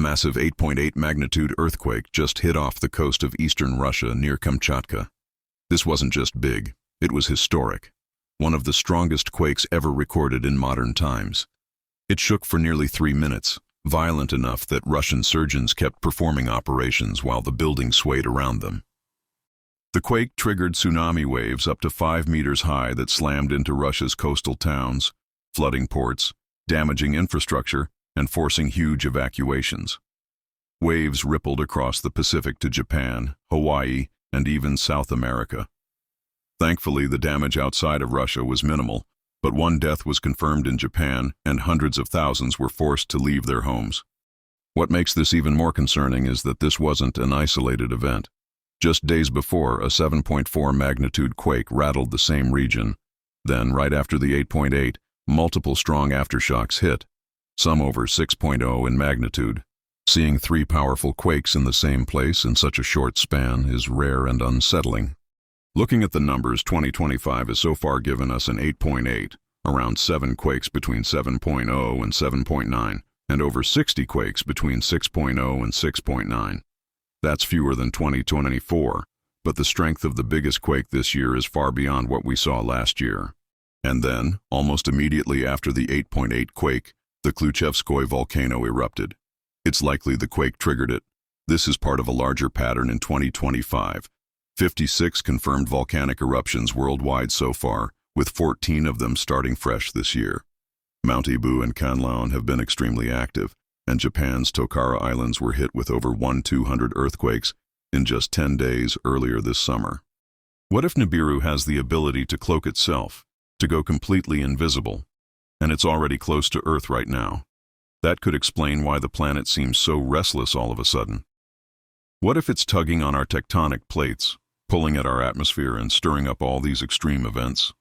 massive 8.8 magnitude earthquake just hit off the coast of eastern Russia near Kamchatka. This wasn't just big, it was historic. One of the strongest quakes ever recorded in modern times. It shook for nearly 3 minutes, violent enough that Russian surgeons kept performing operations while the building swayed around them. The quake triggered tsunami waves up to 5 meters high that slammed into Russia's coastal towns, flooding ports, damaging infrastructure, and forcing huge evacuations. Waves rippled across the Pacific to Japan, Hawaii, and even South America. Thankfully, the damage outside of Russia was minimal, but one death was confirmed in Japan, and hundreds of thousands were forced to leave their homes. What makes this even more concerning is that this wasn't an isolated event. Just days before, a 7.4 magnitude quake rattled the same region. Then, right after the 8.8, multiple strong aftershocks hit, some over 6.0 in magnitude. Seeing 3 powerful quakes in the same place in such a short span is rare and unsettling. Looking at the numbers, 2025 has so far given us an 8.8, around 7 quakes between 7.0 and 7.9, and over 60 quakes between 6.0 and 6.9. That's fewer than 2024, but the strength of the biggest quake this year is far beyond what we saw last year. And then, almost immediately after the 8.8 quake, the Kluchevskoye volcano erupted. It's likely the quake triggered it. This is part of a larger pattern in 2025. 56 confirmed volcanic eruptions worldwide so far, with 14 of them starting fresh this year. Mount Ibu and Kanlaon have been extremely active, and Japan's Tokara Islands were hit with over 1,200 earthquakes in just 10 days earlier this summer. What if Nibiru has the ability to cloak itself, to go completely invisible, and it's already close to Earth right now? That could explain why the planet seems so restless all of a sudden. What if it's tugging on our tectonic plates, pulling at our atmosphere and stirring up all these extreme events?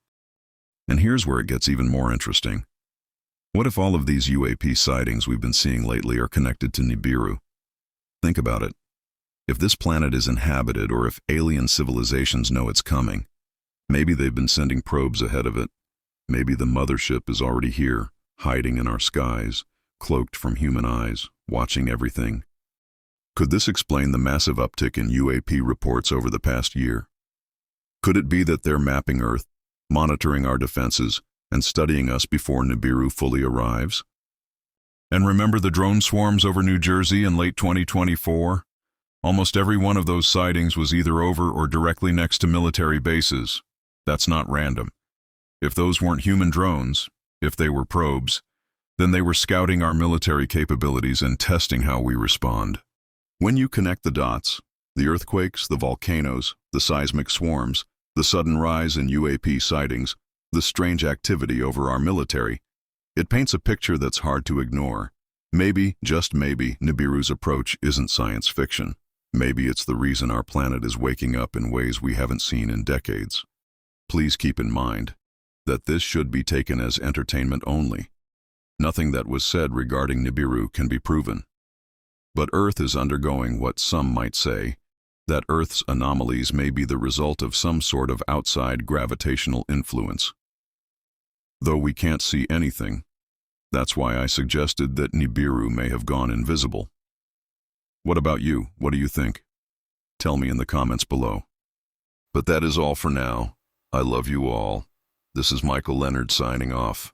And here's where it gets even more interesting. What if all of these UAP sightings we've been seeing lately are connected to Nibiru? Think about it. If this planet is inhabited, or if alien civilizations know it's coming, maybe they've been sending probes ahead of it. Maybe the mothership is already here, hiding in our skies, cloaked from human eyes, watching everything. Could this explain the massive uptick in UAP reports over the past year? Could it be that they're mapping Earth, monitoring our defenses, and studying us before Nibiru fully arrives? And remember the drone swarms over New Jersey in late 2024? Almost every one of those sightings was either over or directly next to military bases. That's not random. If those weren't human drones, if they were probes, then they were scouting our military capabilities and testing how we respond. When you connect the dots, the earthquakes, the volcanoes, the seismic swarms, the sudden rise in UAP sightings, the strange activity over our military, it paints a picture that's hard to ignore. Maybe, just maybe, Nibiru's approach isn't science fiction. Maybe it's the reason our planet is waking up in ways we haven't seen in decades. Please keep in mind that this should be taken as entertainment only. Nothing that was said regarding Nibiru can be proven. But Earth is undergoing what some might say, that Earth's anomalies may be the result of some sort of outside gravitational influence. Though we can't see anything, that's why I suggested that Nibiru may have gone invisible. What about you? What do you think? Tell me in the comments below. But that is all for now. I love you all. This is Michael Leonard signing off.